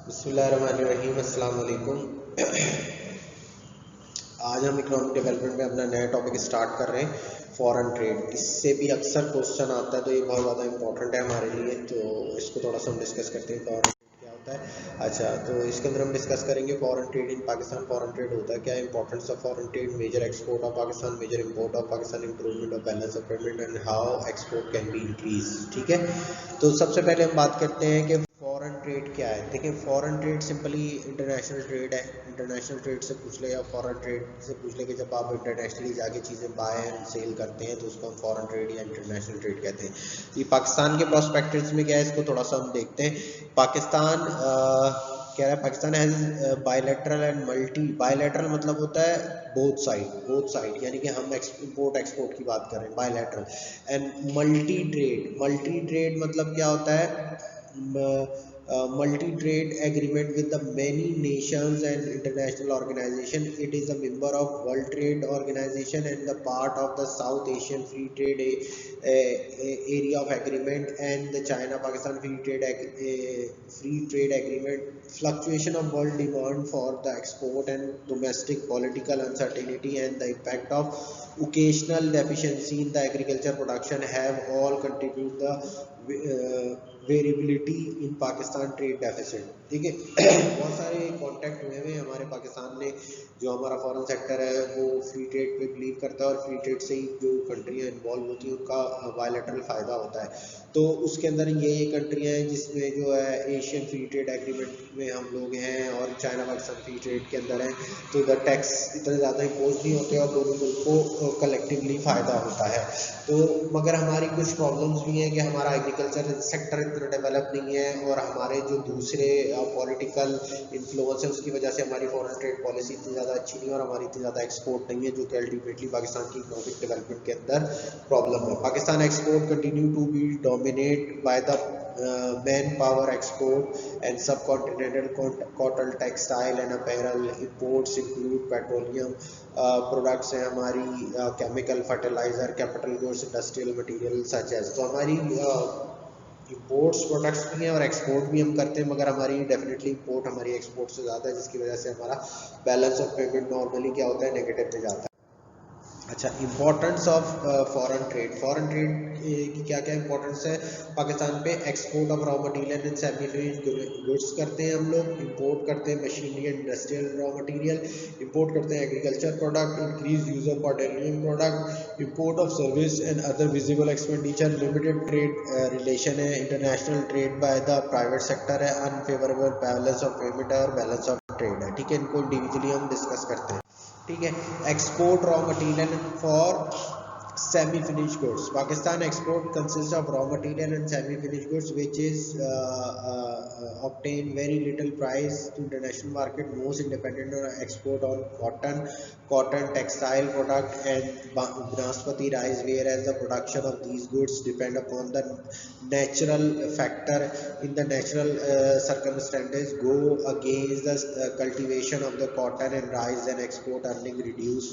बिस्मिल्लाहिर्रहमानिर्रहीम, अस्सलाम वालेकुम। आज हम इकोनॉमिक डेवलपमेंट में अपना नया टॉपिक स्टार्ट कर रहे हैं, फॉरेन ट्रेड। इससे भी अक्सर क्वेश्चन आता है, तो ये बहुत ज़्यादा इंपॉर्टेंट है हमारे लिए। तो इसको थोड़ा सा हम डिस्कस करते हैं, फॉरेन ट्रेड क्या होता है। अच्छा, तो इसके अंदर हम डिस्कस करेंगे foreign trade in Pakistan. Foreign trade होता है क्या, importance of foreign trade, major export of Pakistan, major import of Pakistan, improvement of balance of payment and how export can be increase. ठीक है, तो सबसे पहले हम बात करते हैं कि फॉरेन ट्रेड क्या है। देखिए, foreign trade simply international trade है। इंटरनेशनल ट्रेड से पूछ ले या फॉरेन ट्रेड से पूछ ले कि जब आप इंटरनेशनली जाके चीज़ें बाय एंड सेल करते हैं तो उसको हम फॉरेन ट्रेड या इंटरनेशनल ट्रेड कहते हैं। ये पाकिस्तान के प्रोस्पेक्टिव्स में क्या है, इसको थोड़ा सा हम देखते हैं। पाकिस्तान कह रहा है Pakistan has bilateral and multi. Bilateral मतलब होता है बोथ साइड, यानी कि हम इम्पोर्ट एक्सपोर्ट की बात कर रहे हैं, बायलैटरल। एंड मल्टी ट्रेड मतलब क्या होता है, multi-trade agreement with the many nations and international organization. It is a member of World Trade Organization and the part of the South Asian Free Trade area of agreement and the China-Pakistan Free Trade Agreement. Fluctuation of world demand for the export and domestic political uncertainty and the impact of occasional deficiency in the agriculture production have all contributed the variability in Pakistan trade deficit. ठीक है, बहुत सारे contact हुए हैं हमारे पाकिस्तान ने। जो हमारा फॉरेन सेक्टर है वो फ्री ट्रेड पे बिलीव करता है और फ्री ट्रेड से ही जो कंट्रियाँ इन्वॉल्व होती हैं उनका बायलैटरल फ़ायदा होता है। तो उसके अंदर ये कंट्रियाँ हैं जिसमें जो है एशियन फ्री ट्रेड एग्रीमेंट में हम लोग हैं और चाइना पाकिस्तान फ्री ट्रेड के अंदर हैं। तो इधर टैक्स इतने ज़्यादा इम्पोज नहीं होते और दोनों मुल्क को कलेक्टिवली फ़ायदा होता है। तो मगर हमारी कुछ प्रॉब्लम्स भी हैं कि हमारा एग्रीकल्चर सेक्टर इतना डेवलप नहीं है और हमारे जो दूसरे पॉलिटिकल इन्फ्लुएंस है उसकी वजह से हमारी फॉरेन ट्रेड पॉलिसी इतनी ज़्यादा अच्छी नहीं है और हमारी इतनी ज़्यादा एक्सपोर्ट नहीं है, जो कि अल्टीमेटली पाकिस्तान की इकोनॉमिक डेवलपमेंट के अंदर प्रॉब्लम है। Pakistan export continue to be dominate by the manpower export and subcontinental cotton textile and apparel. Imports include petroleum products हैं हमारी, chemical fertiliser, capital goods, industrial material such as. तो हमारी imports products भी हैं और export भी हम करते हैं, मगर हमारी डेफिनेटली इंपोर्ट हमारी एक्सपोर्ट से ज़्यादा है, जिसकी वजह से हमारा बैलेंस ऑफ पेमेंट नॉर्मली क्या होता है, नेगेटिव में जाता है। अच्छा, importance of foreign trade. Foreign trade की क्या क्या इंपॉर्टेंस है पाकिस्तान पे। Export of raw material and semi finished goods करते हैं हम लोग। इंपोर्ट करते हैं machinery and industrial raw material. Import करते हैं agriculture product. Increase use of petroleum product. Import of service and other visible expenditure. Limited trade relation है। International trade by the private sector है। अनफेवरेबल बैलेंस ऑफ पेमेंट और balance of trade है। ठीक है, इनको individually हम discuss करते हैं। ठीक है, export raw material for semi finished goods. Pakistan export consists of raw material and semi finished goods which is obtain very little price to international market. Most independent on export on cotton textile product and banaspati rice, whereas the production of these goods depend upon the natural factor in the natural circumstances go against the cultivation of the cotton and rice, and export earning reduce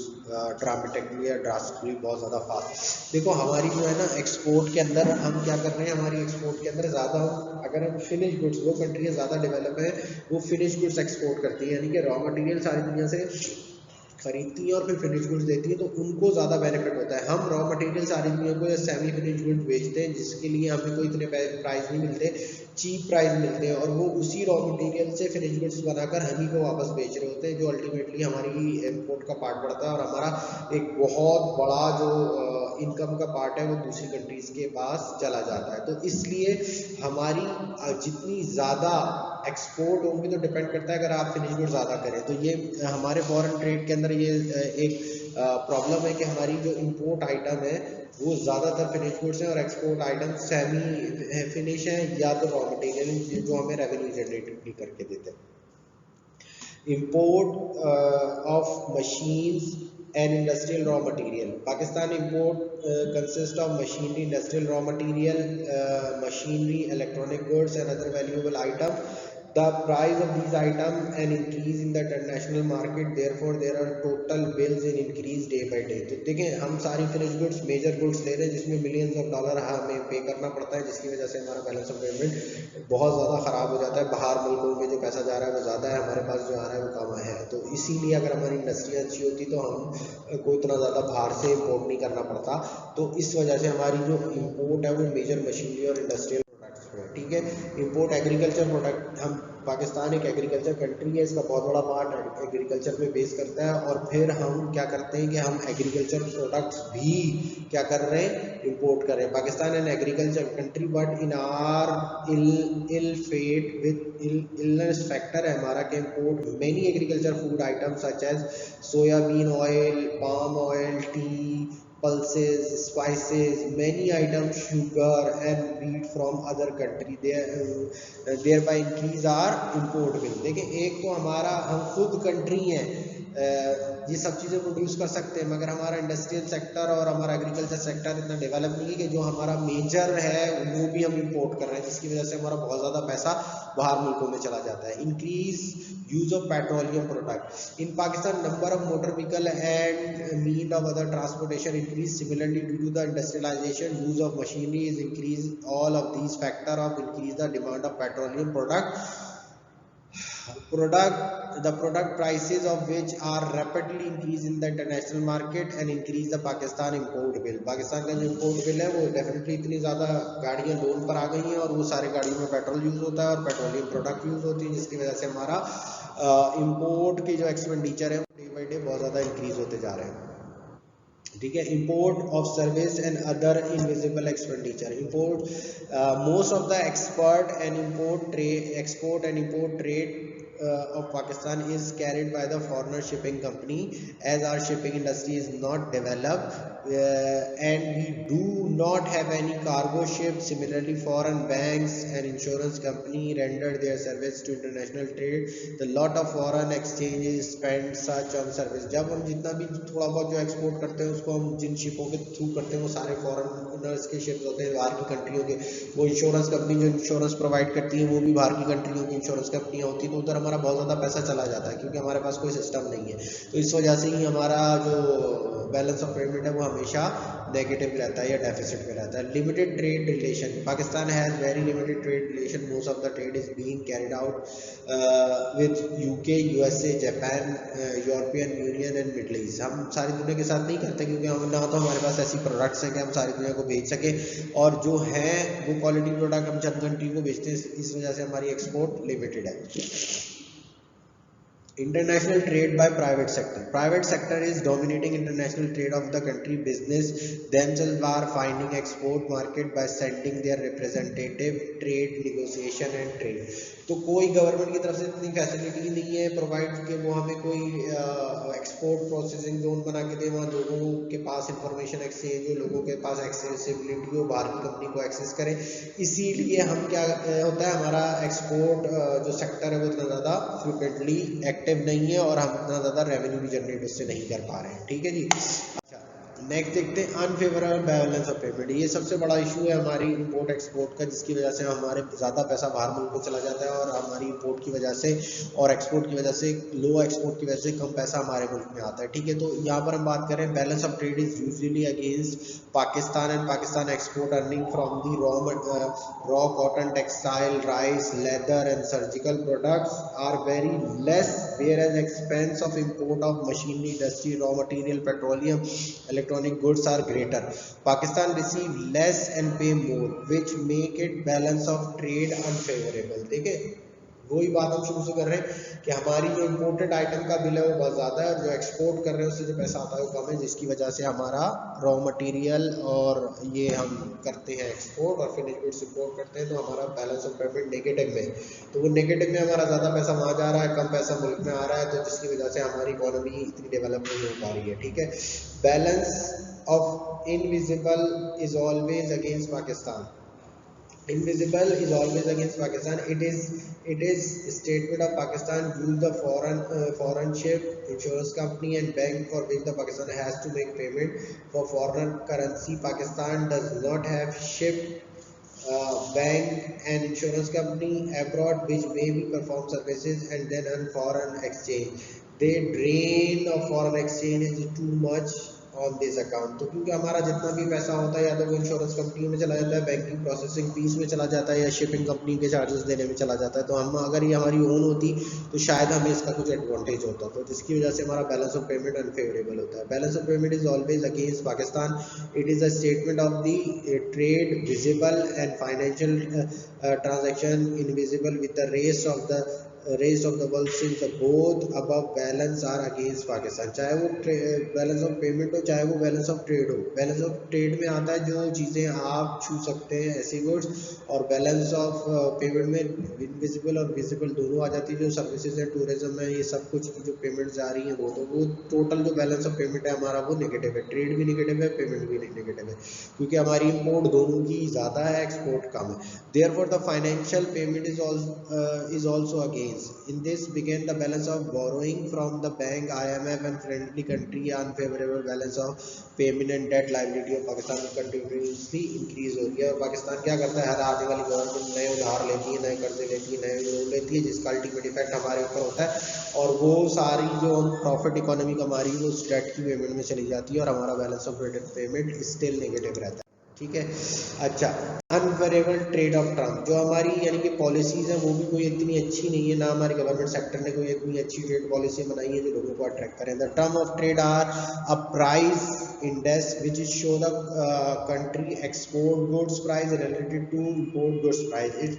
dramatically या drastically, बहुत ज़्यादा fast. देखो, हमारी जो है ना export के अंदर हम क्या कर रहे हैं, हमारी एक्सपोर्ट के अंदर ज़्यादा अगर हम फिनिश गुड्स, वो कंट्रियाँ ज़्यादा डेवलप हैं वो फिनिश गुड्स एक्सपोर्ट करती हैं, यानी कि रॉ मटेरियल सारी दुनिया से खरीदती है और फिर फिनिश गुड्स देती है, तो उनको ज़्यादा बेनिफिट होता है। हम रॉ मटेरियल सारी दुनिया को सेमी फिनिश गुड्स बेचते हैं जिसके लिए हमें कोई इतने प्राइस नहीं मिलते, चीप प्राइस मिलते हैं, और वो उसी रॉ मटेरियल से फिनिश गुड्स बनाकर हम ही को वापस बेच रहे होते हैं, जो अल्टीमेटली हमारी इंपोर्ट का पार्ट बढ़ता है और हमारा एक बहुत बड़ा जो इनकम का पार्ट है वो दूसरी कंट्रीज़ के पास चला जाता है। तो इसलिए हमारी जितनी ज़्यादा एक्सपोर्ट होंगी तो डिपेंड करता है अगर आप फिनिश गुड ज़्यादा करें। तो ये हमारे फॉरेन ट्रेड के अंदर ये एक प्रॉब्लम है कि हमारी जो इंपोर्ट आइटम है वो ज़्यादातर फिनिश गुड्स हैं और एक्सपोर्ट आइटम सेमी फिनिश हैं या तो रॉ मटेरियल जो हमें रेवेन्यू जनरेट भी करके देते हैं। Import of machines and industrial raw material. Pakistan import consists of machinery, industrial raw material, machinery, electronic goods and other valuable items. the price of these items and increase in the international market, therefore there are total bills in increase day by day। तो देखें हम सारी finish goods major goods ले रहे हैं जिसमें millions of dollar हमें पे करना पड़ता है, जिसकी वजह से हमारा बैलेंस ऑफ पेमेंट बहुत ज़्यादा ख़राब हो जाता है। बाहर मुल्कों में जो पैसा जा रहा है वो ज़्यादा है, हमारे पास जो आ रहा है वो कम है। तो इसीलिए अगर हमारी इंडस्ट्री अच्छी होती तो हम को इतना ज़्यादा बाहर से इम्पोर्ट नहीं करना पड़ता। तो इस वजह से हमारी जो इम्पोर्ट है वो मेजर मशीनरी और इंडस्ट्रियल ठीक है। इंपोर्ट एग्रीकल्चर प्रोडक्ट, हम पाकिस्तान एक एग्रीकल्चर कंट्री है, इसका बहुत बड़ा पार्ट एग्रीकल्चर पे बेस करता है। और फिर हम क्या करते हैं कि हम एग्रीकल्चर प्रोडक्ट्स भी क्या कर रहे हैं, इंपोर्ट कर रहे हैं। Pakistan an agriculture country but in are ill fate with illness factor है हमारा के import many agriculture food item such as soybean oil, palm oil, tea, pulses, spices, many items, sugar and wheat from other country, thereby increase our import bill। देखिए एक तो हमारा हम खुद country हैं, ये सब चीज़ें प्रोड्यूस कर सकते हैं, मगर हमारा इंडस्ट्रियल सेक्टर और हमारा एग्रीकल्चर सेक्टर इतना डेवलप नहीं है कि जो हमारा मेजर है वो भी हम इंपोर्ट कर रहे हैं, जिसकी वजह से हमारा बहुत ज़्यादा पैसा बाहर मुल्कों में चला जाता है। Increase use of petroleum product in Pakistan, number of motor vehicle and mean of other transportation increase similarly due to the industrialisation, use of machinery is increase, all of these factor of increase the demand of petroleum the product prices of which are rapidly increase in the international market and increase the Pakistan import bill। Pakistan का जो import bill है वो definitely इतनी ज़्यादा गाड़ियाँ loan पर आ गई हैं और वो सारे गाड़ियों में पेट्रोल यूज़ होता है और पेट्रोलियम प्रोडक्ट यूज़ होती है, जिसकी वजह से हमारा import की जो एक्सपेंडिचर है डे बाई डे बहुत ज़्यादा इंक्रीज होते जा रहे हैं। ठीक है। Import of service and other invisible expenditure, import most of the export and import trade of Pakistan is carried by the foreigner shipping company, as our shipping industry is not developed and we do not have any cargo ships। Similarly, foreign banks and insurance company render their service to international trade, the lot of foreign exchanges spend such on service। जब हम जितना भी थोड़ा बहुत जो export करते हैं उसको हम जिन शिपों के थ्रू करते हैं वो सारे फॉरेनर्स के शिप्स होते हैं, बाहर की कंट्रियों के। वो इंश्योरेंस कंपनी जो इंश्योरेंस प्रोवाइड करती है वो भी बाहर की कंट्रियों की इंश्योरेंस कंपनियाँ होती हैं, तो उधर हमारा बहुत ज़्यादा पैसा चला जाता है क्योंकि हमारे पास कोई सिस्टम नहीं है। तो इस वजह से ही हमारा जो बैलेंस ऑफ पेमेंट है वो हमेशा नेगेटिव रहता है या डेफिसिट में रहता है। Limited trade relation, Pakistan has very limited trade relation, most of the trade is being carried out with UK, USA, Japan, European union and middle east. हम सारी दुनिया के साथ नहीं करते क्योंकि हम ना तो हमारे पास ऐसी प्रोडक्ट्स हैं कि हम सारी दुनिया को बेच सकें, और जो हैं वो क्वालिटी प्रोडक्ट हम चंद कंट्री को बेचते हैं, इस वजह से हमारी एक्सपोर्ट लिमिटेड है। International trade by private sector, private sector is dominating international trade of the country, business themselves are finding export market by sending their representative, trade negotiation and trade। तो कोई गवर्नमेंट की तरफ से इतनी facility नहीं है provide कि वो हमें कोई एक्सपोर्ट प्रोसेसिंग जोन बना के दे, वहाँ लोगों के पास इंफॉर्मेशन एक्सचेंज हो, लोगों के पास एक्सेसिबिलिटी हो, बाहर की कंपनी को एक्सेस करें। इसीलिए हम क्या होता है हमारा एक्सपोर्ट जो सेक्टर है वो इतना ज़्यादा फ्रिक्वेंटली एक्टिव नहीं है और हम इतना ज़्यादा रेवेन्यू भी जनरेट उससे नहीं कर पा रहे हैं। ठीक है जी। नेक्स्ट देखते हैं अनफेवरेबल बैलेंस ऑफ पेमेंट। ये सबसे बड़ा इशू है हमारी इंपोर्ट एक्सपोर्ट का, जिसकी वजह से हमारे ज़्यादा पैसा बाहर मुल्क को चला जाता है और हमारी इंपोर्ट की वजह से और एक्सपोर्ट की वजह से, लो एक्सपोर्ट की वजह से कम पैसा हमारे मुल्क में आता है। ठीक है। तो यहाँ पर हम बात करें balance of trade is usually against Pakistan and Pakistan export earning from the raw cotton, textile, rice, leather and surgical products are very less, whereas expense of import of machinery, industry, raw material, petroleum, electronic goods are greater। Pakistan receive less and pay more, which make it balance of trade unfavorable। देखिए वही बात हम शुरू से कर रहे हैं कि हमारी जो इम्पोर्टेड आइटम का बिल है वो बहुत ज़्यादा है और जो एक्सपोर्ट कर रहे हैं उससे जो पैसा आता है वो कम है, जिसकी वजह से हमारा रॉ मटेरियल और ये हम करते हैं एक्सपोर्ट और फिनिश गुड्स इंपोर्ट करते हैं, तो हमारा बैलेंस ऑफ पेमेंट नेगेटिव में, तो वो नेगेटिव में हमारा ज़्यादा पैसा वहाँ जा रहा है, कम पैसा मुल्क में आ रहा है, तो जिसकी वजह से हमारी इकोनॉमी इतनी डेवलप नहीं हो पा रही है। ठीक है। Balance of invisible is always against Pakistan, invisible is always against Pakistan। It is statement of Pakistan use the foreign ship, insurance company and bank for which the Pakistan has to make payment for foreign currency। Pakistan does not have ship bank and insurance company abroad which maybe perform services and then earn foreign exchange. They drain of foreign exchange is too much on this account. तो क्योंकि हमारा जितना भी पैसा होता है या तो वो इंश्योरेंस कंपनी में चला जाता है, बैंकिंग प्रोसेसिंग फीस में चला जाता है या शिपिंग कंपनी के चार्जेस देने में चला जाता है। तो हम अगर ये हमारी ओन होती तो शायद हमें इसका कुछ एडवांटेज होता, तो जिसकी वजह से हमारा बैलेंस ऑफ पेमेंट अनफेवरेबल होता है। Balance of payment is always against Pakistan. It is a statement of the trade visible and financial transaction invisible with the rest of the world since the both above balance are against Pakistan। चाहे वो balance of payment हो चाहे वो balance of trade हो। Balance of trade में आता है जो चीज़ें आप छू सकते हैं ऐसी गुड्स, और बैलेंस ऑफ पेमेंट में इनविजिबल और विजिबल दोनों आ जाती है। जो सर्विसेज है, टूरिज्म है, ये सब कुछ की जो पेमेंट जा रही है वो, तो वो टोटल जो बैलेंस ऑफ पेमेंट है हमारा वो नेगेटिव है। ट्रेड भी नेगेटिव है, पेमेंट भी नेगेटिव है, क्योंकि हमारी इम्पोर्ट दोनों की ज़्यादा है, एक्सपोर्ट कम है। Therefore, the financial payment is also against. In this began the balance of borrowing from the bank, IMF and friendly country, unfavorable balance of payment and debt liability of Pakistan continuously increase हो रही है। और पाकिस्तान क्या करता है, हर आने वाली government नए उधार लेती है, नए कर्जे लेती है, नए लोन लेती है, जिसका अल्टीमेट इफेक्ट हमारे ऊपर होता है, और वो सारी जो प्रॉफिट इकोनॉमी हमारी वो उस डेट की पेमेंट में चली जाती है, और हमारा balance of payment still negative रहता है। ठीक है। अच्छा, अनफेवरेबल ट्रेड ऑफ टर्म, जो हमारी यानी कि पॉलिसीज है वो भी कोई इतनी अच्छी नहीं है, ना हमारे गवर्नमेंट सेक्टर ने कोई इतनी अच्छी ट्रेड पॉलिसी बनाई है जो लोगों को अट्रैक्ट करें। The term of trade are a price index which is show the country export goods price related to import goods price. It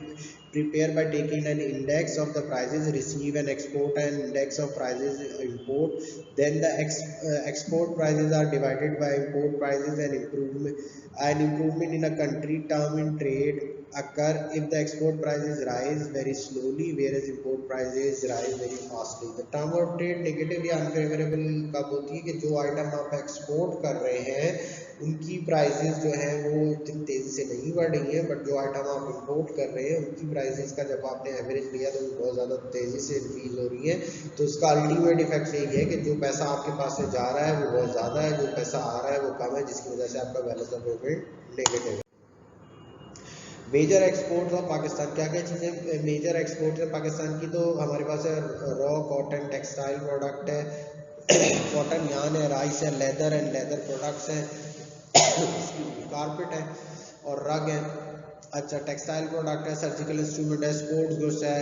prepare by taking an index of the prices receive and export and index of prices import, then the export prices are divided by import prices and improvement in a country term in trade occur if the export prices rise very slowly whereas import prices rise very fastly। the term of trade negative या unfavorable कब होती है कि जो item आप export कर रहे हैं उनकी प्राइसेस जो है वो इतनी तेज़ी से नहीं बढ़ रही है, बट जो आइटम आप इंपोर्ट कर रहे हैं उनकी प्राइसेस का जब आपने एवरेज लिया तो वो बहुत ज़्यादा तेज़ी से इंक्रीज हो रही है। तो इसका अल्टीमेट इफेक्ट यही है कि जो पैसा आपके पास से जा रहा है वो बहुत ज़्यादा है, जो पैसा आ रहा है वो कम है, जिसकी वजह से आपका बैलेंस ऑफ पेमेंट नेगेटिव है। मेजर एक्सपोर्ट्स ऑफ पाकिस्तान, क्या क्या चीज़ें मेजर एक्सपोर्ट्स है पाकिस्तान की, तो हमारे पास है रॉ कॉटन टेक्सटाइल प्रोडक्ट है, कॉटन यान है, राइस है, लेदर एंड लेदर प्रोडक्ट्स हैं, कारपेट है और रग है। अच्छा, टेक्सटाइल प्रोडक्ट है, सर्जिकल इंस्ट्रूमेंट है, स्पोर्ट्स गुड्स है,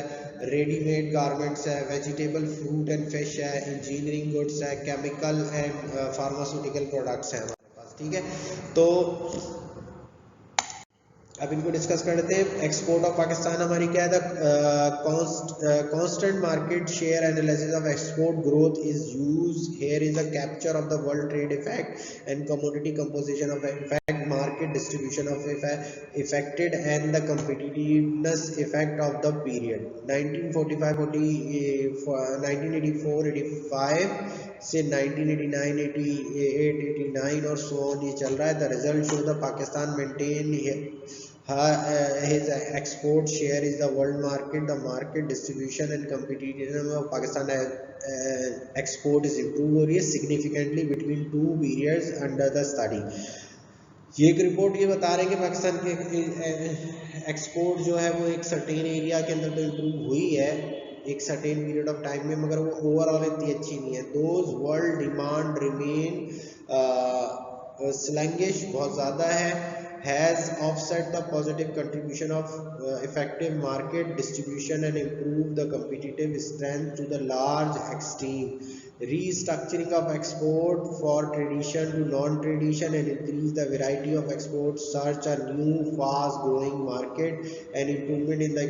रेडीमेड गारमेंट्स है, वेजिटेबल फ्रूट एंड फिश है, इंजीनियरिंग गुड्स है, केमिकल एंड फार्मास्यूटिकल प्रोडक्ट्स हैं हमारे पास। ठीक है, तो अब इनको डिस्कस कर लेते हैं। एक्सपोर्ट ऑफ पाकिस्तान हमारी क्या है, constant market share analysis of export growth is use here is a capture of the world trade effect and commodity composition of effect market distribution of affected and the competitiveness effect of the period 1984-85 से 1989-88-89 और so on ये चल रहा है। The result show the Pakistan maintain his export share is the world market, the market distribution and competitiveness of Pakistan export is improved हो रही है significantly between two periods under the study। ये एक report ये बता रहे हैं कि पाकिस्तान के एक्सपोर्ट जो है वो एक सर्टेन एरिया के अंदर तो इम्प्रूव हुई है एक सर्टेन पीरियड ऑफ टाइम में, मगर वो ओवरऑल इतनी अच्छी नहीं है। दोज वर्ल्ड डिमांड रिमेन स्लैंगिश, बहुत ज़्यादा है, has offset the positive contribution of effective market distribution and improved the competitive strength to the large extent। Restructuring of export for tradition to non-tradition and increase the variety of exports, search a new fast-growing market and improvement in the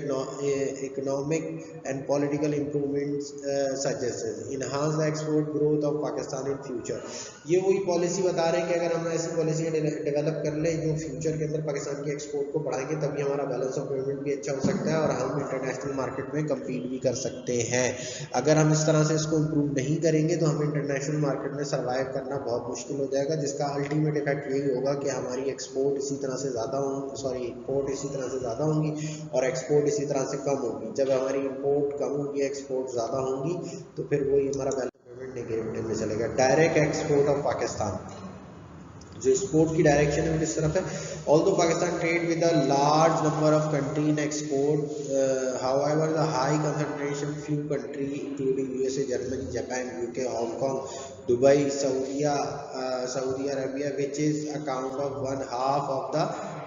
economic and political improvements such as enhance the export growth of Pakistan in future। ये वही policy बता रहे हैं कि अगर हम ऐसी policy develop कर लें जो फ्यूचर के अंदर पाकिस्तान की एक्सपोर्ट को बढ़ाएंगे तभी हमारा बैलेंस ऑफ पेमेंट भी अच्छा हो सकता है और हम इंटरनेशनल मार्केट में कम्पीट भी कर सकते हैं। अगर हम इस तरह से इसको इम्प्रूव नहीं करेंगे तो हमें इंटरनेशनल मार्केट में सर्वाइव करना बहुत मुश्किल हो जाएगा, जिसका अल्टीमेट इफेक्ट यही होगा कि हमारी एक्सपोर्ट इसी तरह से ज़्यादा होंगी, इम्पोर्ट इसी तरह से ज़्यादा होंगी और एक्सपोर्ट इसी तरह से कम होगी। जब हमारी इम्पोर्ट कम होगी, एक्सपोर्ट ज़्यादा होंगी, तो फिर वही हमारा नेगेटिव में चलेगा। डायरेक्ट एक्सपोर्ट ऑफ पाकिस्तान, जो एक्सपोर्ट की डायरेक्शन है वो किस तरफ है। Although Pakistan trade with a large number of country in export, however the high concentration few country including USA, Germany, Japan, UK, Hong Kong, Dubai, Saudi Arabia, which is account of 1/2 of the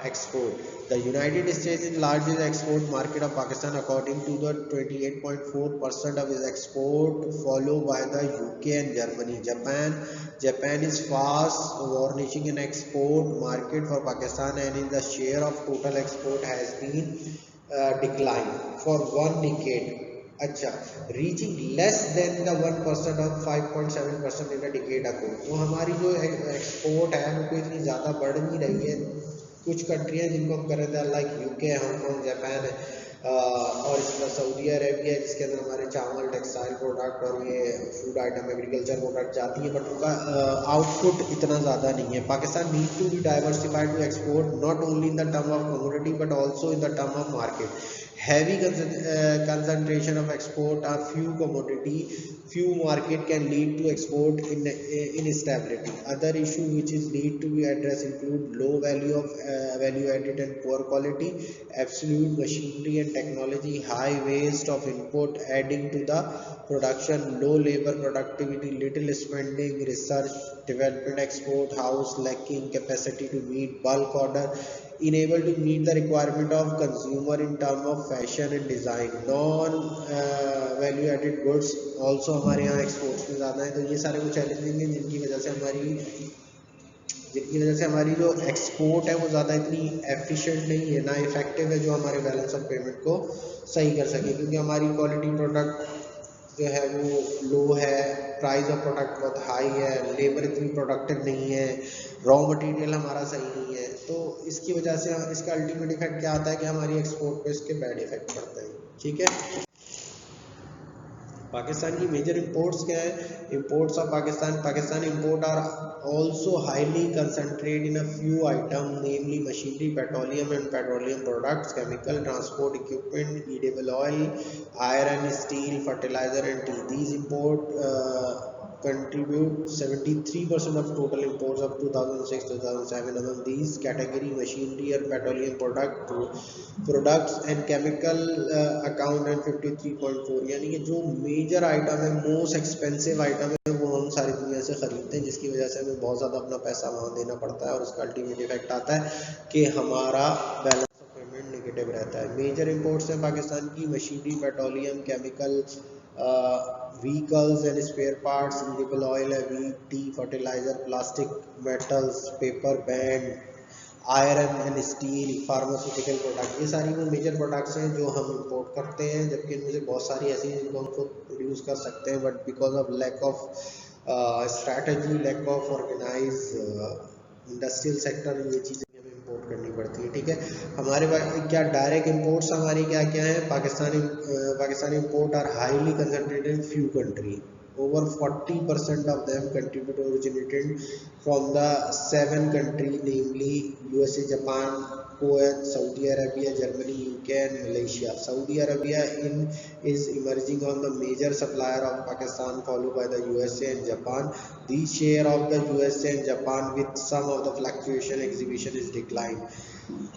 export. The United States is largest export market of Pakistan according to the 28.4% of its export, followed by the UK and Germany. Japan is fast warnishing an export market for Pakistan, and in the share of total export has been declined for 1 decade. अच्छा, reaching less than the 1% of 5.7% in a decade ago. तो हमारी जो export है वो कोई इतनी ज़्यादा बढ़ नहीं रही है। कुछ कंट्रियाँ जिनको हम कर रहे थे लाइक यूके, हांगकॉन्ग, जापान और इसके बाद सऊदी अरेबिया, जिसके अंदर हमारे चावल, टेक्सटाइल प्रोडक्ट और ये फूड आइटम, एग्रीकल्चर प्रोडक्ट जाती है, बट उनका आउटपुट इतना ज़्यादा नहीं है। Pakistan need to be diversified to export not only in the term of commodity but also in the term of market. Heavy concentration of export or few market can lead to export instability. Other issue which is need to be addressed include low value added and poor quality, absolute machinery and technology, high waste of input adding to the production, low labor productivity, little spending, research development, export house lacking capacity to meet bulk order, unable to meet the requirement of consumer in terms of fashion and design, non value added goods also हमारे यहाँ exports में ज़्यादा है। तो ये सारे कुछ challenging हैं जिनकी वजह से हमारी जो एक्सपोर्ट है वो ज़्यादा इतनी एफिशिएंट नहीं है, ना इफेक्टिव है, जो हमारे बैलेंस ऑफ पेमेंट को सही कर सके, क्योंकि हमारी क्वालिटी प्रोडक्ट जो है वो लो है, प्राइस ऑफ प्रोडक्ट बहुत हाई है, लेबर इतनी प्रोडक्टिव नहीं है, रॉ मटेरियल हमारा सही नहीं है। तो इसकी वजह से इसका अल्टीमेट इफेक्ट क्या आता है कि हमारी एक्सपोर्ट पे इसके बैड इफेक्ट पड़ता है। ठीक है, पाकिस्तान की मेजर इंपोर्ट्स क्या है। Imports of Pakistan import are also highly concentrated in a few items, namely machinery, petroleum and petroleum products, chemical, transport equipment, edible oil, iron, steel, fertilizer and tea. These import contribute 73% of total imports of 2006-2007. Among these category, machinery and petroleum products and chemical account and 53.4। यानी कि जो major item है, most expensive item है, वो हम सारी दुनिया से खरीदते हैं, जिसकी वजह से हमें बहुत ज़्यादा अपना पैसा वहाँ देना पड़ता है और उसका अल्टीमेट इफेक्ट आता है कि हमारा बैलेंस ऑफ पेमेंट नेगेटिव रहता है। मेजर इंपोर्ट्स हैं पाकिस्तान की machinery, petroleum, chemical, vehicles and spare parts, edible oil, wheat, tea, fertilizer, plastic, metals, paper, band, iron and steel, pharmaceutical product, ये सारी वो मेजर प्रोडक्ट्स हैं जो हम इंपोर्ट करते हैं, जबकि इनमें से बहुत सारी ऐसी हैं जिनको हम खुद प्रोड्यूस कर सकते हैं, but because of lack of strategy, lack of organise industrial sector, ये चीज़ें हमें इंपोर्ट करनी पड़ती है। ठीक है, हमारे पास क्या डायरेक्ट इंपोर्ट्स हमारी क्या क्या है। Pakistani import are highly concentrated in few country, over 40% of them contribute originated from the 7 countries, namely USA, Japan, Kuwait, Saudi Arabia, Germany, UK and Malaysia. Saudi Arabia is emerging on the major supplier of Pakistan, followed by the USA and Japan. The share of the USA and Japan with some of the fluctuation exhibition is declined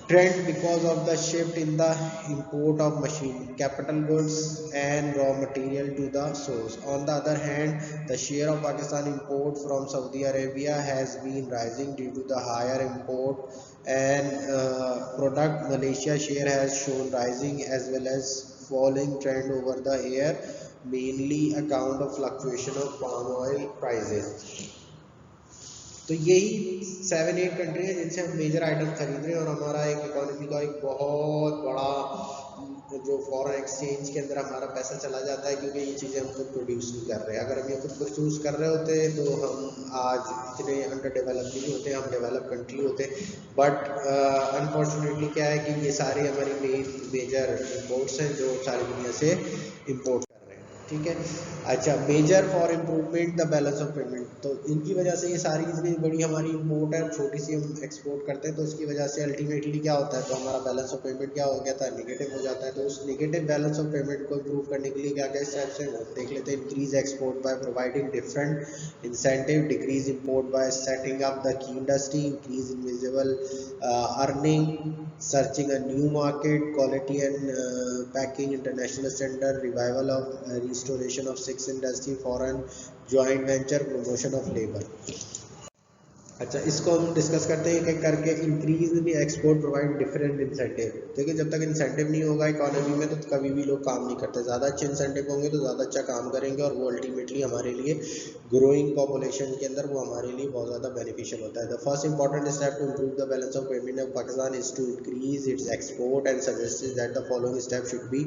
trend because of the shift in the import of machine, capital goods and raw material to the source. On the other hand, the share of Pakistan import from Saudi Arabia has been rising due to the higher import and product. Malaysia share has shown rising as well as falling trend over the year, mainly account of fluctuation of palm oil prices. तो यही 7-8 country है जिनसे हम major item खरीद रहे हैं और हमारा एक इकोनॉमी का एक बहुत बड़ा जो फॉरेन एक्सचेंज के अंदर हमारा पैसा चला जाता है, क्योंकि ये चीज़ें हम खुद प्रोड्यूस नहीं कर रहे हैं। अगर हम ये खुद प्रोड्यूस कर रहे होते तो हम आज इतने अंडर डेवलप नहीं होते, हम डेवलप कंट्री होते। बट अनफॉर्चुनेटली क्या है कि ये सारे हमारी मेजर इम्पोर्ट्स हैं जो सारी दुनिया से इम्पोर्ट कर रहे हैं। ठीक है। अच्छा, measure for improvement the balance of payment, तो इनकी वजह से ये सारी इतनी बड़ी हमारी इम्पोर्ट है, छोटी सी हम एक्सपोर्ट करते हैं, तो इसकी वजह से अल्टीमेटली क्या होता है, तो हमारा बैलेंस ऑफ पेमेंट क्या हो गया था, निगेटिव हो जाता है। तो उस निगेटिव बैलेंस ऑफ पेमेंट को इम्प्रूव करने के लिए क्या क्या स्टेप्स हैं वो देख लेते हैं। Increase export by providing different incentive, decrease import bye setting up the key industry, increase invisible earning, searching a new market, quality and packing, international standard, revival of restoration of six industry, foreign joint venture, promotion of labor। अच्छा, इसको हम discuss करते हैं एक एक करके। Increase in export provide different incentive. देखिए, जब तक इंसेंटिव नहीं होगा इकोनॉमी में तो कभी भी लोग काम नहीं करते। ज़्यादा अच्छे इंसेंटिव होंगे तो ज़्यादा अच्छा काम करेंगे, और वो अल्टीमेटली हमारे लिए ग्रोइंग पॉपुलेशन के अंदर वो हमारे लिए बहुत ज़्यादा बेनिफिशियल होता है। The first important step to improve the balance of payment of Pakistan is to increase its export and suggest that the following step should be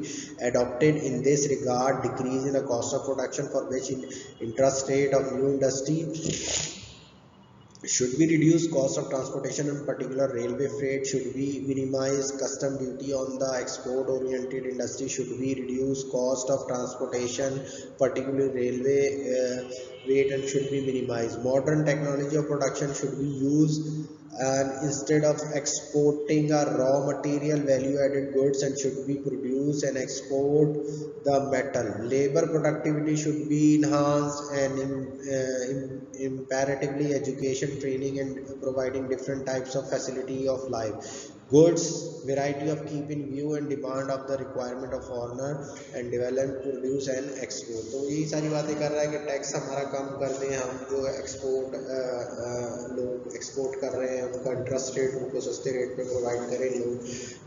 adopted in this regard: decrease in the cost of production for which interest rate of new industry should be reduced, cost of transportation in particular railway freight should be minimized, custom duty on the export oriented industry should be reduced, cost of transportation particularly railway weight and should be minimized, modern technology of production should be used, and instead of exporting a raw material value added goods and should be produced and export the metal, labor productivity should be enhanced, and imperatively education training and providing different types of facility of life, goods variety of keep in view and demand of the requirement of foreigner and develop produce and export। तो यही सारी बातें कर रहा है कि tax हमारा कम कर दें, हम जो एक्सपोर्ट लोग एक्सपोर्ट कर रहे हैं उनका इंटरेस्ट रेट उनको सस्ते रेट पे प्रोवाइड करें, लोग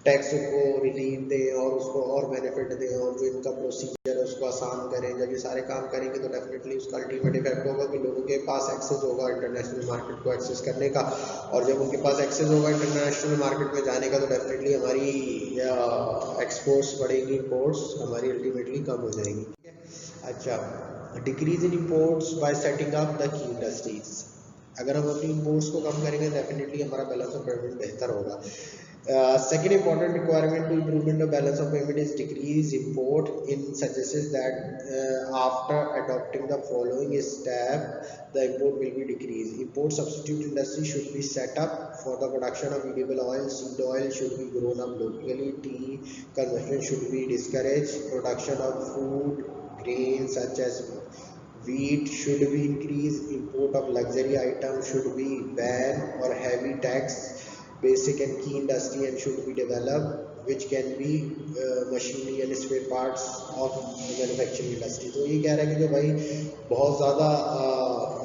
टैक्स को रिलीफ दें और उसको और बेनिफिट दें, और जो इनका प्रोसीजर है उसको आसान करें। जब ये सारे काम करेंगे तो डेफिनेटली उसका अल्टीमेट इफेक्ट होगा कि लोगों के पास एक्सेस होगा इंटरनेशनल मार्केट को एक्सेस करने का, और जब उनके पास एक्सेस होगा इंटरनेशनल मार्केट में जाने का तो डेफिनेटली हमारी एक्सपोर्ट्स बढ़ेंगी, इम्पोर्ट्स हमारी अल्टीमेटली कम हो जाएंगी। अच्छा, decrease in imports bye setting up the key industries. अगर हम अपनी इम्पोर्ट्स को कम करेंगे डेफिनेटली हमारा बैलेंस ऑफ पेमेंट बेहतर होगा। Second important requirement to improvement of balance of payment is decrease import. In suggests that after adopting the following step, the import will be decreased. Import substitute industry should be set up for the production of edible oil. Seed oil should be grown up locally. Tea consumption should be discouraged. Production of food grains such as wheat should be increased. Import of luxury items should be banned or heavy tax. Basic and key industry and should be developed which can be machinery and spare parts of manufacturing industry। तो ये कह रहा है कि जो भाई बहुत ज़्यादा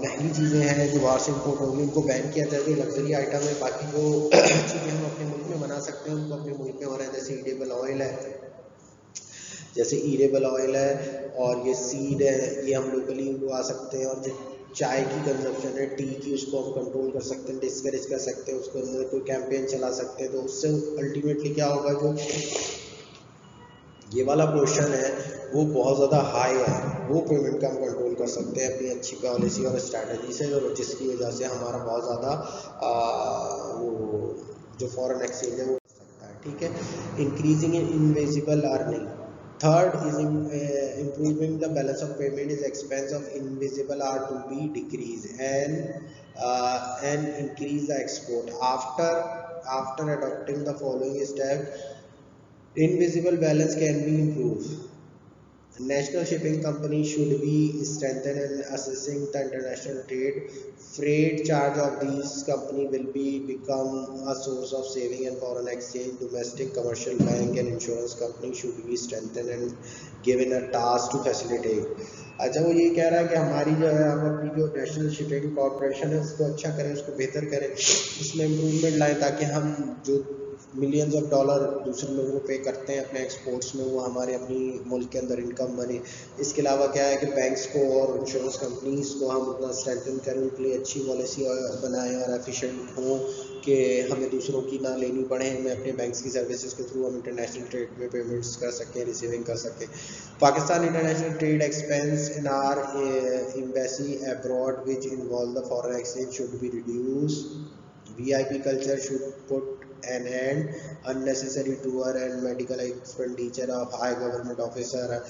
महंगी चीज़ें हैं जो बाहर से इम्पोर्ट होंगी उनको बैन किया जाए। जो लग्जरी आइटम है, बाकी जो चीज़ें हम अपने मुल्क में बना सकते हैं उनको अपने मुल्क में हो रहा है, जैसे ईडेबल ऑयल है, और ये सीड है, ये हम लोकली उगा सकते हैं, और जो चाय की कंजप्शन है, टी की, उसको हम कंट्रोल कर सकते हैं, डिस्करेज कर सकते हैं, उसको अंदर कोई कैंपेन चला सकते हैं। तो उससे अल्टीमेटली क्या होगा, जो ये वाला पोर्शन है वो बहुत ज़्यादा हाई है, वो पेमेंट का हम कंट्रोल कर सकते हैं अपनी अच्छी पॉलिसी और स्ट्रैटेजी से, जिसकी वजह से हमारा बहुत ज़्यादा वो जो फॉरेन एक्सचेंज है वो बढ़ सकता है। ठीक है। Increasing in invisible earning. Third is improving the balance of payment is expense of invisible are to be decreased, and increase the export. After adopting the following step, invisible balance can be improved. National shipping company should be strengthened in assessing the international trade. Freight charge of these company will become a source of saving and foreign exchange. Domestic commercial bank and insurance company should be strengthened and given a task to facilitate। अच्छा, वो ये कह रहा है कि हमारी जो है हम अपनी जो नेशनल शिपिंग कॉर्पोरेशन है उसको अच्छा करें, उसको बेहतर करें, उसमें इम्प्रूवमेंट लाएं, ताकि हम जो मिलियंस ऑफ डॉलर दूसरे लोगों को पे करते हैं अपने एक्सपोर्ट्स में वो हमारे अपनी मुल्क के अंदर इनकम बने। इसके अलावा क्या है कि बैंक्स को और इंश्योरेंस कंपनीज़ को हम उतना स्ट्रेंथन करें, उनके लिए अच्छी पॉलिसी बनाएं और एफिशिएंट हों कि हमें दूसरों की ना लेनी पड़े, हमें अपने बैंक्स की सर्विसेज के थ्रू हम इंटरनेशनल ट्रेड में पेमेंट्स कर सकें, रिसीविंग कर सकें। Pakistan international trade expense in are embassy abroad which involve the foreign exchange should be reduce. VIP culture should put and unnecessary tour and medical expenditure of high government officer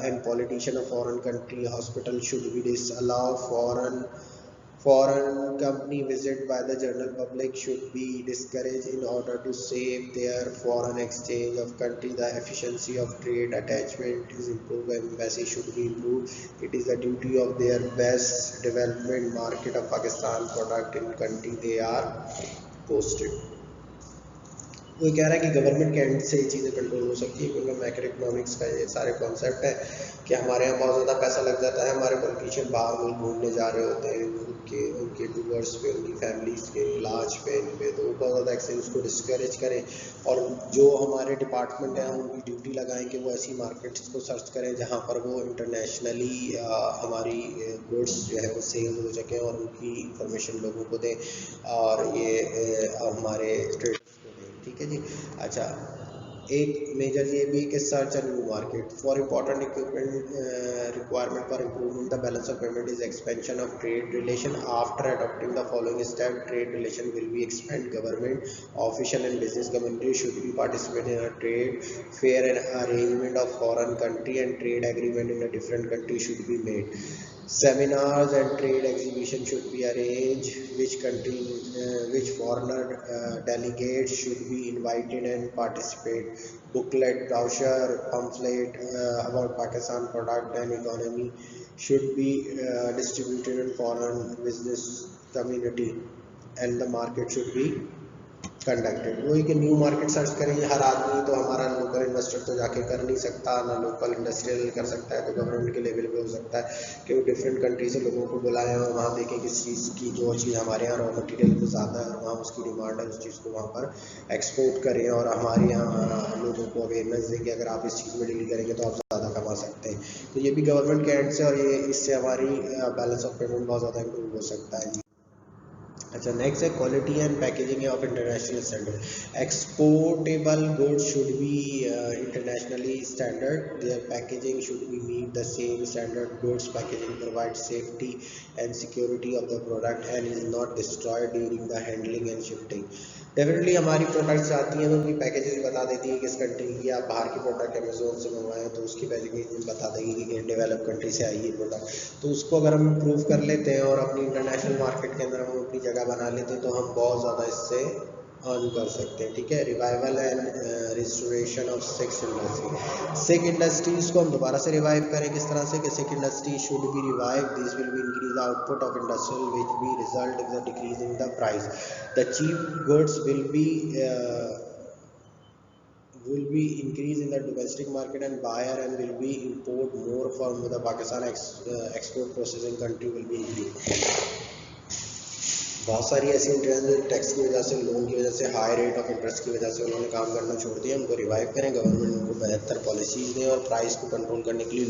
and politician of foreign country hospital should be disallowed. Foreign company visit by the general public should be discouraged in order to save their foreign exchange of country. The efficiency of trade attachment is improved. Embassy should be improved. It is the duty of their best development market of Pakistan product in country they are posted. वो कह रहा है कि government के and से ये चीज़ें control हो सकती है क्योंकि मैक्रो इकोनॉमिक्स का ये सारे कॉन्सेप्ट है कि हमारे यहाँ बहुत ज़्यादा पैसा लग जाता है, हमारे पॉलिटिशियन बाहर मुल्क घूमने जा रहे होते हैं उनके उनके टूवर्स पे, उनकी फैमिलीज़ के इलाज पे, इन पे, तो वो बहुत ज़्यादा एक्सचेंज को डिस्करेज करें और जो हमारे डिपार्टमेंट हैं उनकी ड्यूटी लगाएं कि वो ऐसी मार्केट्स को सर्च करें जहाँ पर वो इंटरनेशनली हमारी गुड्स जो है वो सेल हो सकें और उनकी इंफॉर्मेशन लोगों को दें और ये हमारे ट्रेड, ठीक है जी। अच्छा, एक मेजर ये भी कि search and new market for important equipment requirement for improvement the balance of payment is expansion of trade relation after adopting the following step trade relation will be expand government official and business community should be participate in a trade fair and arrangement of foreign country and trade agreement in a different country should be made. Seminars and trade exhibitions should be arranged. Which foreigner delegates should be invited and participate. Booklet, brochure, pamphlet about Pakistan product and economy should be distributed in foreign business community, and the market should be conducted. वही कि new market search करेंगे हर आदमी, तो हमारा local investor तो जाके कर नहीं सकता, ना लोकल इंडस्ट्रियल कर सकता है, तो गवर्नमेंट के लेवल पे हो सकता है कि वो डिफरेंट कंट्री से लोगों को बुलाएं और वहाँ देखें किस चीज़ की जो चीज़ हमारे यहाँ रॉ मटेरियल में ज़्यादा है और वहाँ उसकी डिमांड है, उस चीज़ को वहाँ पर एक्सपोर्ट करें और हमारे यहाँ लोगों को अवेयरनेस दें कि अगर आप इस चीज़ में डील करेंगे तो आप ज़्यादा कमा सकते हैं. तो ये भी गवर्नमेंट के एंड से और ये इससे हमारी बैलेंस ऑफ पेमेंट बहुत ज़्यादा इंप्रूव हो सकता है. अच्छा, नेक्स्ट है quality and packaging of international standard. Exportable goods should be internationally standard. There packaging should be meet the same standard. Goods packaging provide safety and security of the product and is not destroyed during the handling and shifting. Definitely हमारी products आती हैं तो उनकी packages बता देती है किस country की. आप बाहर की प्रोडक्ट अमेजोन से मंगवाएं तो उसकी पैकेजिंग बता देगी कि डेवलप कंट्री से आई है प्रोडक्ट. तो उसको अगर हम इम्प्रूव कर लेते हैं और अपनी इंटरनेशनल मार्केट के अंदर हम अपनी जगह बना लेते हैं तो हम बहुत ज़्यादा इससे अर्न कर सकते हैं. ठीक है. Revival and restoration of six industry. Sick industries को हम दोबारा से रिवाइव करें किस तरह से कि sick industry should be revive. This will be increase the output of industrial which be result in the decrease in the price. The cheap goods will be increase in the domestic market and buyer and will be import more from the Pakistan export processing country will be increased. बहुत सारी ऐसी interest tax की वजह से, loan की वजह से, high rate of interest की वजह से उन्होंने काम करना छोड़ दिया. उनको रिवाइव करें, गवर्नमेंट उनको बेहतर पॉलिसीज़ दें और प्राइस को कंट्रोल करने के लिए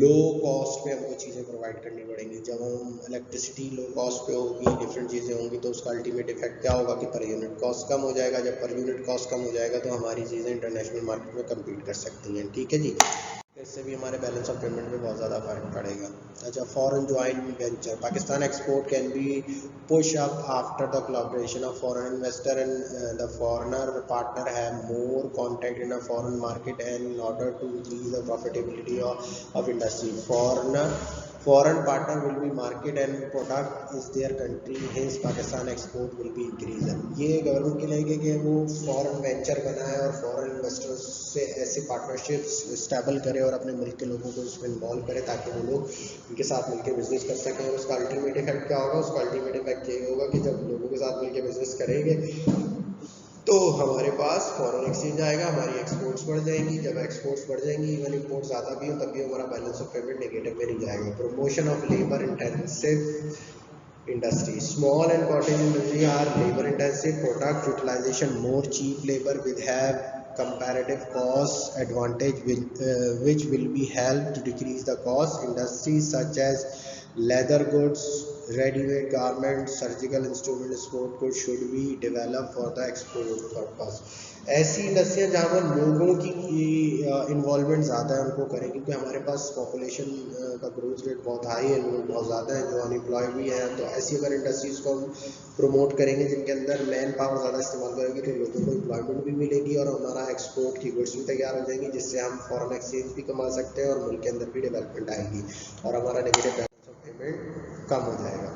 लो कॉस्ट पे हमको चीज़ें प्रोवाइड करनी पड़ेंगी. जब हम इलेक्ट्रिसिटी लो कॉस्ट पे होगी, डिफरेंट चीज़ें होंगी, तो उसका अल्टीमेट इफेक्ट क्या होगा कि पर यूनिट कॉस्ट कम हो जाएगा. जब पर यूनिट कॉस्ट कम हो जाएगा तो हमारी चीज़ें इंटरनेशनल मार्केट में कम्पीट कर सकती हैं. ठीक है जी. इससे भी हमारे बैलेंस ऑफ पेमेंट में बहुत ज़्यादा फर्क पड़ेगा. अच्छा, foreign joint venture. Pakistan export can be push up after the collaboration of foreign investor and the foreigner partner have more contact in a foreign market and in order to increase the profitability of industry. Foreign partner will be market and product is their country, hence Pakistan export will be increased. ये government के लिए कि वो foreign venture बनाए और foreign investors से ऐसे partnerships stable करे और अपने मुल्क के लोगों को इसमें इन्वॉल्व करे ताकि वो लोग उनके साथ मिलकर बिजनेस कर सकें. और उसका अल्टीमेट इफेक्ट क्या होगा? उसका अल्टीमेट इफेक्ट ये होगा कि जब लोगों के साथ मिलकर बिजनेस करेंगे तो हमारे पास फॉरेन एक्सचेंज आएगा, हमारी एक्सपोर्ट्स बढ़ जाएंगी. जब एक्सपोर्ट्स बढ़ जाएंगी, इवन इंपोर्ट ज़्यादा भी हो तब भी हमारा बैलेंस ऑफ पेमेंट नेगेटिव में नहीं जाएगा. Promotion of labour intensive industry. Small and cottage industry are labor intensive. Product utilization more cheap labor will have comparative cost advantage which will be helped to decrease the cost. Industries such as leather goods, readymade garment, surgical instrument, sport good should be develop for the export purpose. ऐसी इंडस्ट्रियाँ जहाँ पर लोगों की involvement ज़्यादा है उनको करें, क्योंकि हमारे पास पॉपुलेशन का ग्रोथ रेट बहुत हाई है, लोग बहुत ज़्यादा हैं जो अनएम्प्लॉय भी हैं। तो ऐसी अगर इंडस्ट्रीज़ को हम प्रमोट करेंगे जिनके अंदर मैन पावर ज़्यादा इस्तेमाल करेंगे, तो लोगों को एम्प्लॉयमेंट भी मिलेगी और हमारा एक्सपोर्ट की गुड्स भी तैयार हो जाएंगी, जिससे हम फॉरेन एक्सचेंज भी कमा सकते हैं और मुल्क के अंदर भी डेवलपमेंट आएगी और हमारा नेगेटिव बैलेंस ऑफ पेमेंट कम हो जाएगा।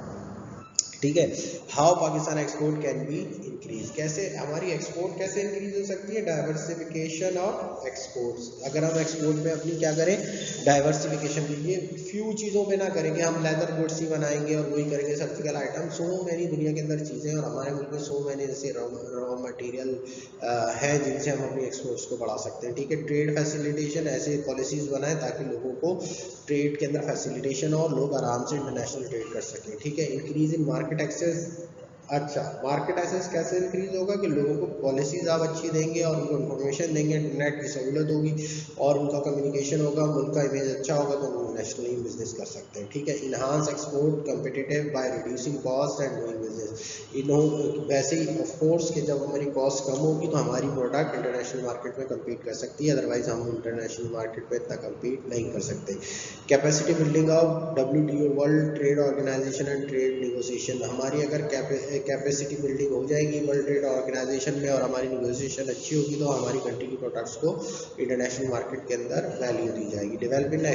ठीक है। How Pakistan export can be increase, कैसे हमारी एक्सपोर्ट कैसे इंक्रीज हो सकती है? Diversification of exports. अगर हम एक्सपोर्ट में अपनी क्या करें, डाइवर्सिफिकेशन कीजिए, फ्यू चीज़ों पे ना करेंगे, हम लेदर गुड्स ही बनाएंगे और वही करेंगे सर्जिकल आइटम। सो मैनी दुनिया के अंदर चीज़ें और हमारे मुल्क में सो मैनी ऐसे रॉ मटेरियल हैं जिनसे हम अपनी एक्सपोर्ट्स को बढ़ा सकते हैं। ठीक है। ट्रेड फैसिलिटेशन, ऐसे पॉलिसीज़ बनाएं ताकि लोगों को ट्रेड के अंदर फैसिलिटेशन हो और लोग आराम से इंटरनेशनल ट्रेड कर सकें। ठीक है। Increase in market access. अच्छा, मार्केट एक्सेस कैसे इंक्रीज होगा कि लोगों को पॉलिसीज आप अच्छी देंगे और उनको इन्फॉर्मेशन देंगे, इंटरनेट की सहूलत होगी और उनका कम्युनिकेशन होगा, मुल्क का इमेज अच्छा होगा तो वो नेशनली बिजनेस कर सकते हैं। ठीक है। Enhance export competitive by reducing cost and doing business. वैसे ही ऑफ कोर्स कि जब हमारी कॉस्ट कम होगी तो हमारी प्रोडक्ट इंटरनेशनल मार्केट में कम्पीट कर सकती है, अदरवाइज हम इंटरनेशनल मार्केट में इतना कम्पीट नहीं कर सकते। Capacity building of WTO world trade organisation and trade negotiation. हमारी अगर कैपेसिटी बिल्डिंग हो जाएगी वर्ल्ड ट्रेड ऑर्गेनाइजेशन में और हमारी नेगोशिएशन अच्छी होगी तो हमारी कंट्री की प्रोडक्ट्स को इंटरनेशनल मार्केट के अंदर वैल्यू दी जाएगी। डेवलपिंग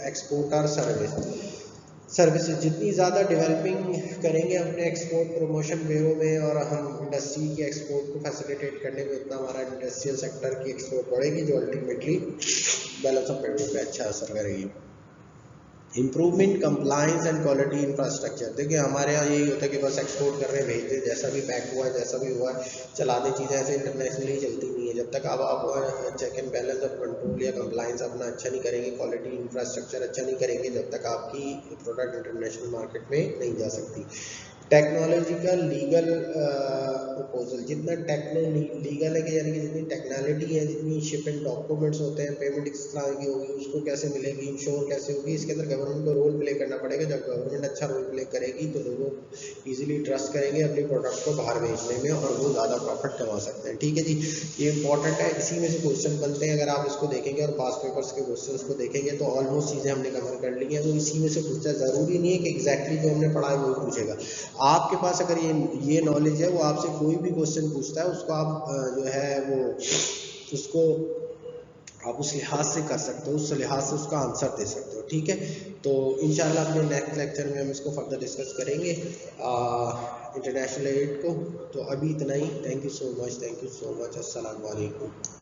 एक्सपोर्टर सर्विसेज, जितनी ज़्यादा डेवलपिंग करेंगे अपने एक्सपोर्ट प्रमोशन ब्यूरो में और हम इंडस्ट्री के एक्सपोर्ट को फैसिलिटेट करने में, उतना हमारा इंडस्ट्रियल सेक्टर की एक्सपोर्ट बढ़ेगी जो अल्टीमेटली बैलेंस ऑफ पेमेंट पे अच्छा असर करेगी। Improvement compliance and quality infrastructure. देखिए हमारे यहाँ यही होता है कि बस एक्सपोर्ट कर रहे हैं, भेज दें, जैसा भी पैक हुआ है जैसा भी हुआ है चला दें, चीज़ें ऐसे इंटरनेशनली चलती नहीं है। जब तक आप check and balance of control या कंप्लाइंस अपना अच्छा नहीं करेंगे, क्वालिटी इंफ्रास्ट्रक्चर अच्छा नहीं करेंगे, जब तक आपकी प्रोडक्ट इंटरनेशनल मार्केट में नहीं जा सकती। टेक्नोलॉजिकल लीगल प्रपोजल, जितना टेक्नो लीगल है कि यानी कि जितनी टेक्नोलॉजी है, जितनी शिपिंग डॉक्यूमेंट्स होते हैं, पेमेंट किस तरह की होगी, उसको कैसे मिलेगी, इंश्योर कैसे होगी, इसके अंदर गवर्नमेंट को रोल प्ले करना पड़ेगा। जब गवर्नमेंट अच्छा रोल प्ले करेगी तो लोग इजीली ट्रस्ट करेंगे अपनी प्रोडक्ट को बाहर भेजने में और वो ज़्यादा प्रॉफिट कमा सकते हैं। ठीक है जी, ये इंपॉर्टेंट है। इसी में से क्वेश्चन बनते हैं, अगर आप इसको देखेंगे और पास पेपर्स के क्वेश्चन को देखेंगे तो ऑलमोस्ट चीज़ें हमने कवर कर ली हैं। वो इसी में से पूछता है, ज़रूरी नहीं है कि एग्जैक्टली जो हमने पढ़ा है वो पूछेगा। आपके पास अगर ये नॉलेज है, वो आपसे कोई भी क्वेश्चन पूछता है उसको आप जो है वो उसको आप उस लिहाज से कर सकते हो, उस लिहाज से उसका आंसर दे सकते हो। ठीक है। तो इंशाल्लाह अपने नेक्स्ट लेक्चर में हम इसको फर्दर डिस्कस करेंगे इंटरनेशनल एड को। तो अभी इतना ही। Thank you so much, thank you so much. अस्सलाम वालेकुम।